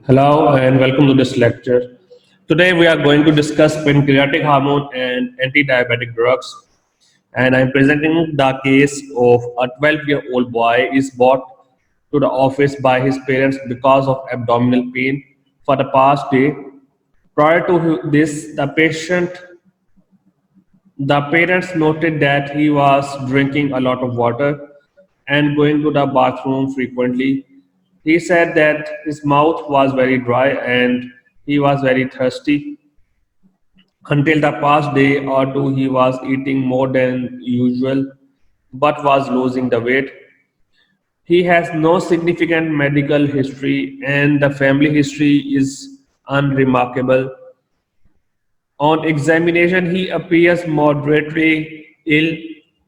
Hello and welcome to this lecture. Today we are going to discuss pancreatic hormone and anti-diabetic drugs. And I'm presenting the case of a 12-year-old boy is brought to the office by his parents because of abdominal pain for the past day. Prior to this, the parents noted that he was drinking a lot of water and going to the bathroom frequently. He said that his mouth was very dry and he was very thirsty. Until the past day or two, he was eating more than usual but was losing the weight. He has no significant medical history, and the family history is unremarkable. On examination, he appears moderately ill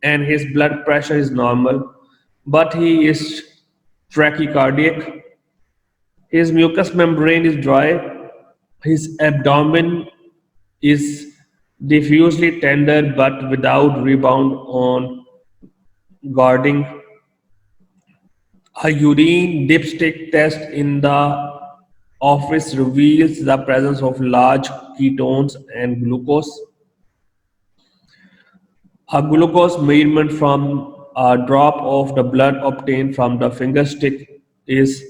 and his blood pressure is normal, but he is tachycardic. His mucous membrane is dry. His abdomen is diffusely tender but without rebound on guarding. A urine dipstick test in the office reveals the presence of large ketones and glucose. A glucose measurement from a drop of the blood obtained from the finger stick is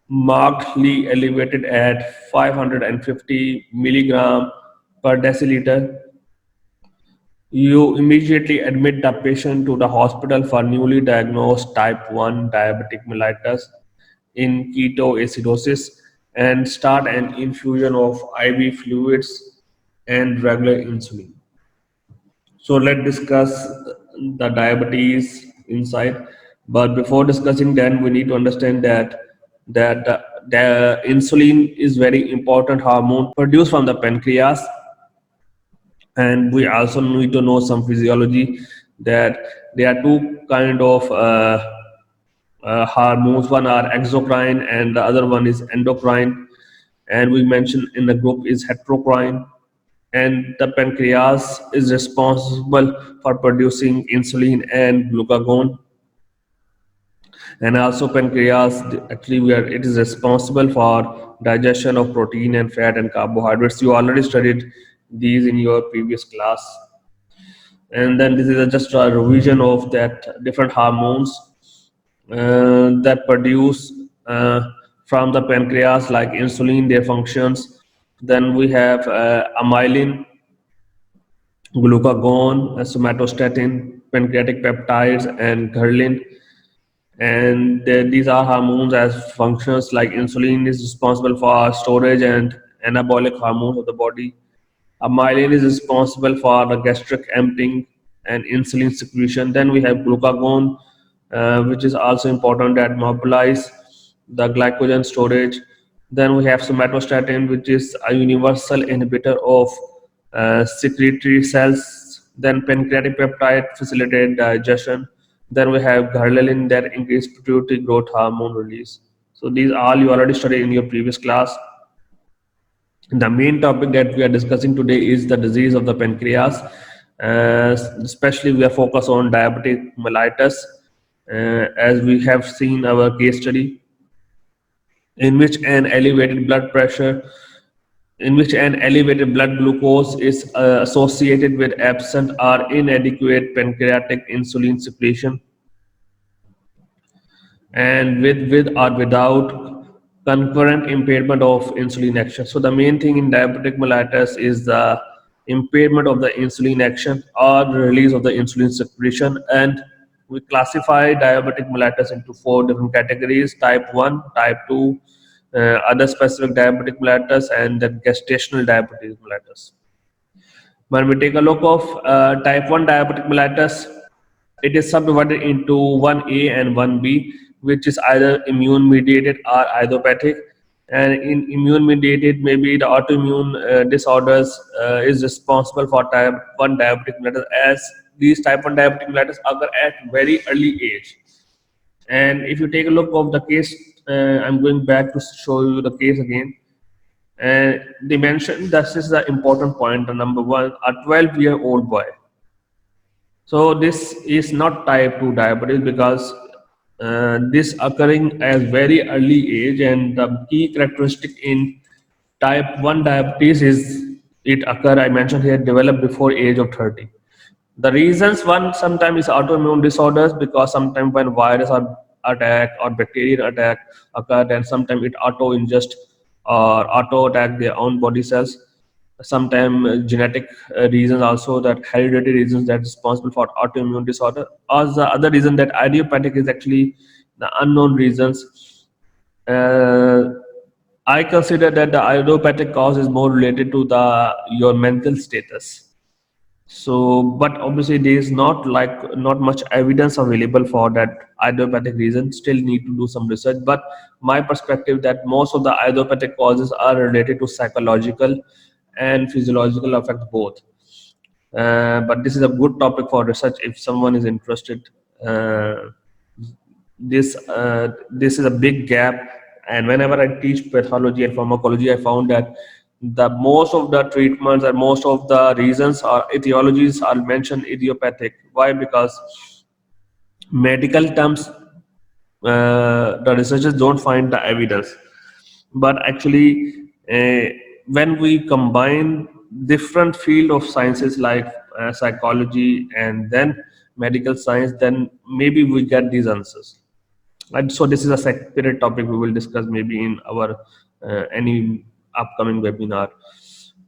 markedly elevated at 550 milligram per deciliter. You immediately admit the patient to the hospital for newly diagnosed type 1 diabetic mellitus in ketoacidosis and start an infusion of IV fluids and regular insulin. So let's discuss the diabetes inside. But before discussing that, we need to understand that the insulin is very important hormone produced from the pancreas, and we also need to know some physiology that there are two kind of hormones. One are exocrine, and the other one is endocrine. And we mentioned in the group is heterocrine, and the pancreas is responsible for producing insulin and glucagon. And also pancreas actually where it is responsible for digestion of protein and fat and carbohydrates. You already studied these in your previous class. And then this is just a revision of that different hormones that produce from the pancreas, like insulin, their functions. Then we have amylin, glucagon, somatostatin, pancreatic peptides, and ghrelin. And these are hormones as functions. Like insulin is responsible for storage and anabolic hormones of the body. Amylin is responsible for the gastric emptying and insulin secretion. Then we have glucagon, which is also important that mobilize the glycogen storage. Then we have somatostatin, which is a universal inhibitor of secretory cells. Then pancreatic peptide facilitate digestion. Then we have ghrelin that increase pituitary growth hormone release. So these all you already studied in your previous class. The main topic that we are discussing today is the disease of the pancreas. Especially we are focused on diabetic mellitus, as we have seen our case study in which an elevated blood pressure in which an elevated blood glucose is associated with absent or inadequate pancreatic insulin secretion, and with or without concurrent impairment of insulin action. So the main thing in diabetic mellitus is the impairment of the insulin action or the release of the insulin secretion. And we classify diabetic mellitus into four different categories: type 1, type 2, other specific diabetic mellitus, and then gestational diabetes mellitus. When we take a look of type 1 diabetic mellitus, it is subdivided into 1A and 1B, which is either immune mediated or idiopathic. And in immune mediated, maybe the autoimmune disorders is responsible for type 1 diabetic mellitus, as these type 1 diabetic mellitus occur at very early age. And if you take a look of the case, I'm going back to show you the case again. And they mentioned this is the important point. The number one, a 12-year-old boy. So this is not type 2 diabetes because this occurring at very early age, and the key characteristic in type 1 diabetes is it occur, I mentioned here, develop before age of 30. The reasons, one sometimes is autoimmune disorders, because sometimes when virus or attack or bacterial attack occur, then sometimes it auto ingest or auto attack their own body cells. Sometimes genetic reasons also, that hereditary reasons that responsible for autoimmune disorder, or the other reason that idiopathic is actually the unknown reasons. uh, I consider that the idiopathic cause is more related to the your mental status. So, but obviously there is not much evidence available for that idiopathic reason. Still need to do some research. But my perspective that most of the idiopathic causes are related to psychological and physiological effect both. But this is a good topic for research if someone is interested. Uh, this is a big gap, and whenever I teach pathology and pharmacology, I found that the most of the treatments and most of the reasons or etiologies are mentioned idiopathic. Why? Because medical terms, the researchers don't find the evidence, but actually when we combine different field of sciences like psychology and then medical science, then maybe we get these answers. And so this is a separate topic we will discuss maybe in our any upcoming webinar.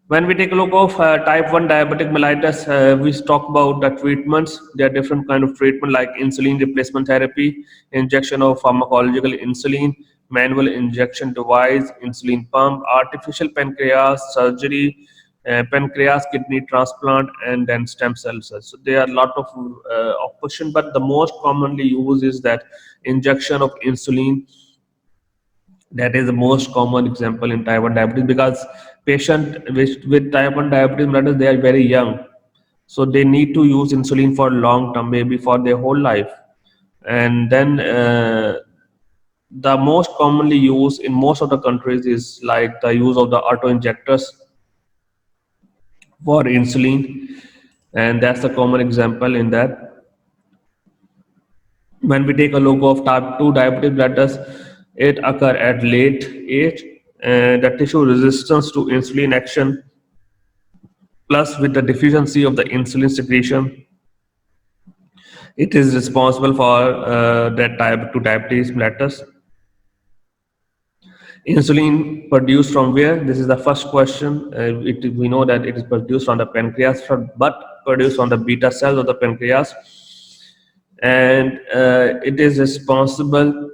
When we take a look of type 1 diabetic mellitus, we talk about the treatments. There are different kind of treatment like insulin replacement therapy, injection of pharmacological insulin, manual injection device, insulin pump, artificial pancreas, surgery, pancreas kidney transplant, and then stem cells. So there are a lot of option, but the most commonly used is that injection of insulin. That is the most common example in type 1 diabetes, because patient with type 1 diabetes mellitus, they are very young, so they need to use insulin for long term, maybe for their whole life. And then the most commonly used in most of the countries is like the use of the auto injectors for insulin, and that's a common example in that. When we take a look of type 2 diabetes mellitus, it occur at late age, and the tissue resistance to insulin action plus with the deficiency of the insulin secretion, it is responsible for that type 2 diabetes mellitus. Insulin produced from where? This is the first question. We know that it is produced from the pancreas, but produced from the beta cells of the pancreas, and it is responsible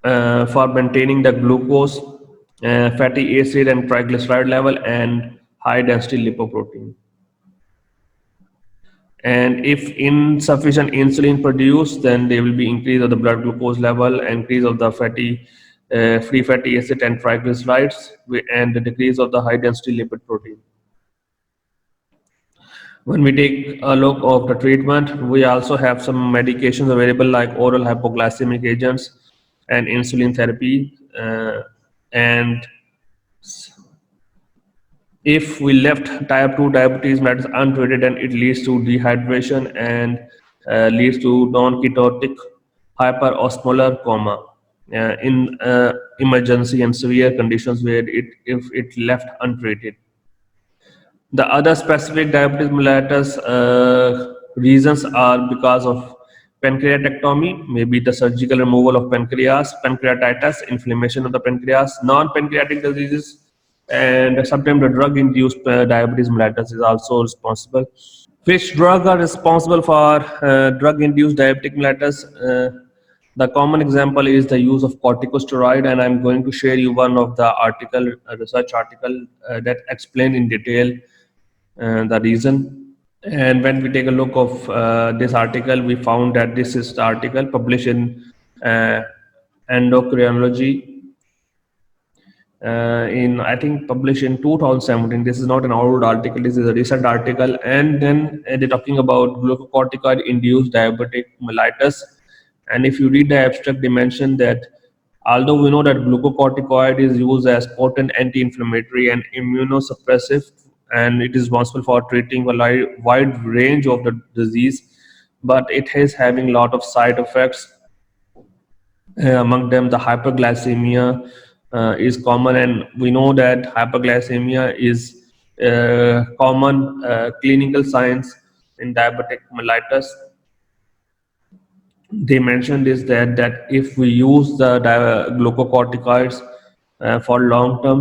for maintaining the glucose, fatty acid, and triglyceride level, and high density lipoprotein. And if insufficient insulin produced, then there will be increase of the blood glucose level, increase of the free fatty acid and triglycerides, and the decrease of the high density lipid protein. When we take a look of the treatment, we also have some medications available like oral hypoglycemic agents and insulin therapy. And if we left type 2 diabetes mellitus untreated, then it leads to dehydration and leads to non-ketotic hyperosmolar coma in emergency and severe conditions where if it left untreated. The other specific diabetes mellitus reasons are because of pancreatectomy, maybe the surgical removal of pancreas, pancreatitis, inflammation of the pancreas, non-pancreatic diseases, and sometimes the drug-induced diabetes mellitus is also responsible. Which drugs are responsible for drug-induced diabetic mellitus? The common example is the use of corticosteroid, and I'm going to share you one of the research article that explain in detail the reason. And when we take a look of this article, we found that this is the article published in uh, Endocrinology in I think published in 2017. This is not an old article. This is a recent article, and then they're talking about glucocorticoid-induced diabetic mellitus. And if you read the abstract, they mention that although we know that glucocorticoid is used as potent anti-inflammatory and immunosuppressive, and it is responsible for treating a wide range of the disease, but it is having a lot of side effects. Among them, the hyperglycemia is common, and we know that hyperglycemia is common clinical signs in diabetic mellitus. They mentioned is that if we use the glucocorticoids for long term,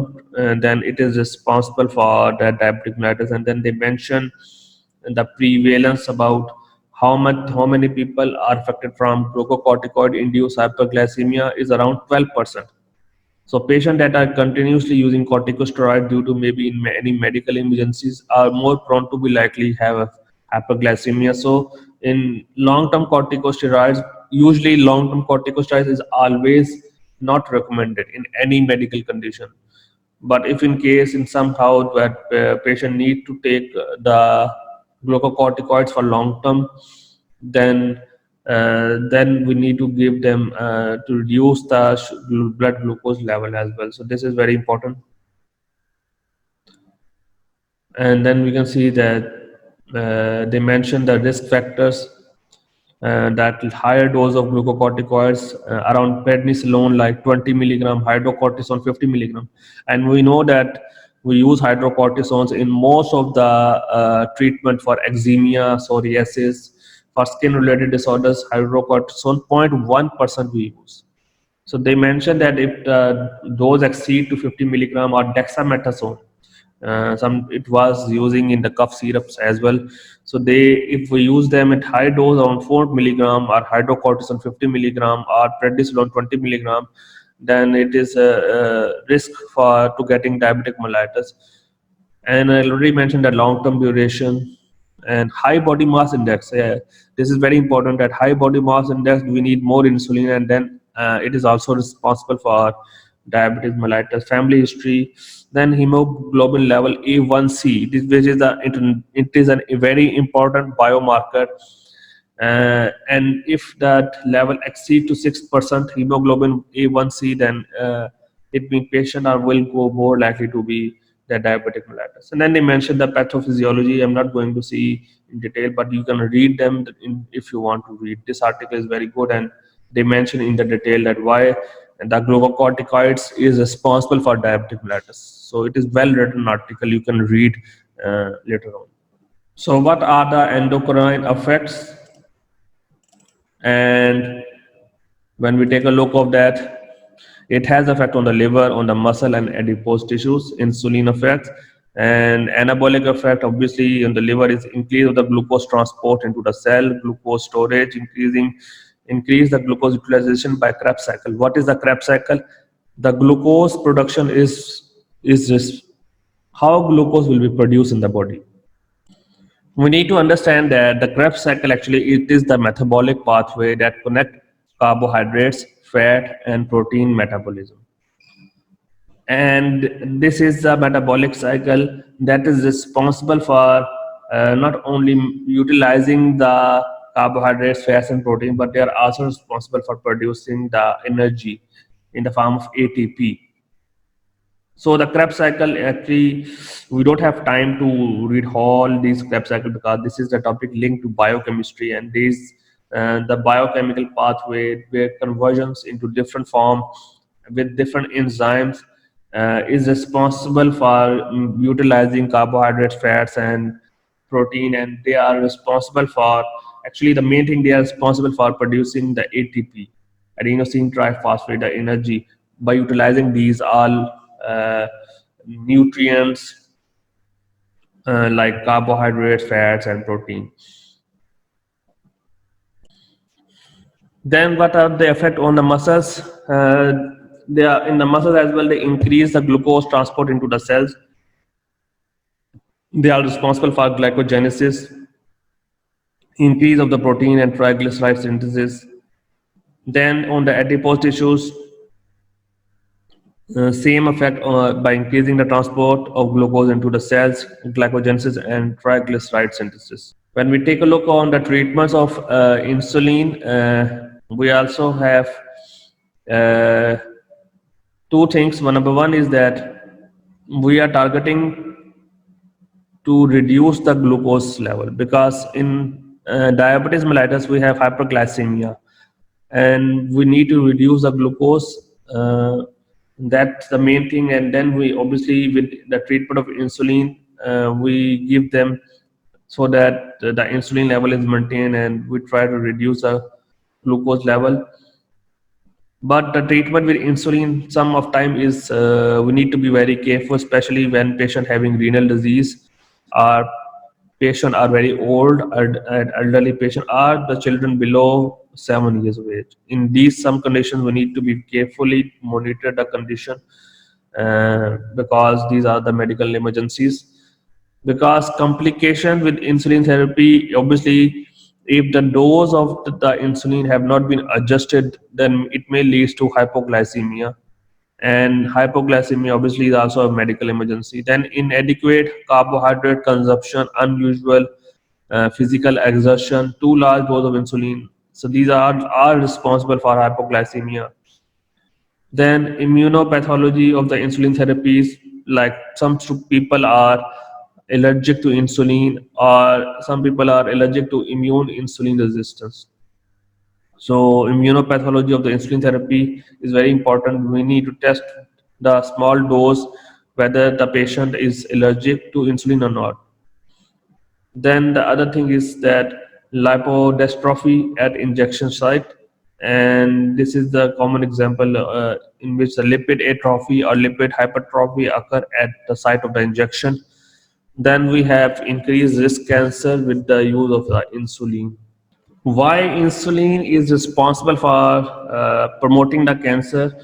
then it is responsible for the diabetic mellitus. And then they mention the prevalence about how many people are affected from glucocorticoid induced hyperglycemia is around 12%. So patients that are continuously using corticosteroid due to maybe in any medical emergencies are more prone to be likely have a hyperglycemia. So in long-term corticosteroids, usually long-term corticosteroids is always not recommended in any medical condition. But if in case in somehow that patient need to take the glucocorticoids for long term, then we need to give them to reduce the blood glucose level as well. So this is very important. And then we can see that they mention the risk factors, that higher dose of glucocorticoids around prednisolone like 20 milligram, hydrocortisone 50 milligram. And we know that we use hydrocortisones in most of the treatment for eczema, psoriasis, for skin related disorders. Hydrocortisone 0.1% we use. So they mentioned that if the dose exceed to 50 milligram, or dexamethasone, some it was using in the cough syrups as well. So if we use them at high dose around 4 milligram, or hydrocortisone 50 milligram, or prednisolone 20 milligram, then it is a risk for to getting diabetic mellitus. And I already mentioned that long-term duration and high body mass index. Yeah, this is very important. At high body mass index, we need more insulin, and then it is also responsible for diabetes mellitus. Family history, then hemoglobin level A1C, which is it is a very important biomarker. And if that level exceed to 6% hemoglobin A1C, then it means patient are will go more likely to be the diabetic mellitus. And then they mentioned the pathophysiology. I'm not going to see in detail, but you can read them if you want to read. This article is very good, and they mention in the detail that why the glucocorticoids is responsible for diabetic mellitus. So it is well written article. You can read later on. So what are the endocrine effects? And when we take a look of that, it has effect on the liver, on the muscle and adipose tissues. Insulin effects and anabolic effect, obviously on the liver, is increase of the glucose transport into the cell, glucose storage, increase the glucose utilization by Krebs cycle. What is the Krebs cycle? The glucose production is just how glucose will be produced in the body. We need to understand that the Krebs cycle actually it is the metabolic pathway that connect carbohydrates, fat, and protein metabolism. And this is the metabolic cycle that is responsible for not only utilizing the carbohydrates, fats, and protein, but they are also responsible for producing the energy in the form of ATP. So the Krebs cycle, actually, we don't have time to read all these Krebs cycle because this is the topic linked to biochemistry, and these the biochemical pathway where conversions into different form with different enzymes is responsible for utilizing carbohydrates, fats, and protein, and they are responsible for, actually the main thing, they are responsible for producing the ATP, adenosine triphosphate, the energy, by utilizing these all nutrients like carbohydrates, fats, and protein. Then what are the effect on the muscles? They are in the muscles as well. They increase the glucose transport into the cells. They are responsible for glycogenesis, increase of the protein and triglyceride synthesis. Then on the adipose tissues, same effect by increasing the transport of glucose into the cells, glycogenesis, and triglyceride synthesis. When we take a look on the treatments of insulin, we also have two things. Number one is that we are targeting to reduce the glucose level, because in diabetes mellitus, we have hyperglycemia, and we need to reduce the glucose. That's the main thing. And then we obviously, with the treatment of insulin, we give them so that the insulin level is maintained, and we try to reduce the glucose level. But the treatment with insulin, some of time is we need to be very careful, especially when patient having renal disease, or patient are very old, and elderly patient, are the children below 7 years of age. In these some conditions, we need to be carefully monitor the condition, because these are the medical emergencies. Because complication with insulin therapy, obviously, if the dose of the insulin have not been adjusted, then it may lead to hypoglycemia, and hypoglycemia obviously is also a medical emergency. Then inadequate carbohydrate consumption, unusual physical exertion, too large dose of insulin, so these are responsible for hypoglycemia. Then immunopathology of the insulin therapies, like people are allergic to insulin, or some people are allergic to immune insulin resistance. So immunopathology of the insulin therapy is very important. We need to test the small dose whether the patient is allergic to insulin or not. Then the other thing is that lipodystrophy at injection site, and this is the common example in which the lipid atrophy or lipid hypertrophy occur at the site of the injection. Then we have increased risk cancer with the use of the insulin. Why insulin is responsible for promoting the cancer?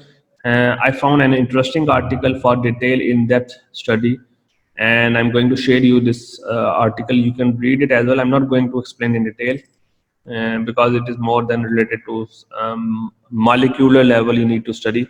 I found an interesting article for detail in-depth study, and I'm going to share you this article. You can read it as well. I'm not going to explain in detail, because it is more than related to molecular level you need to study.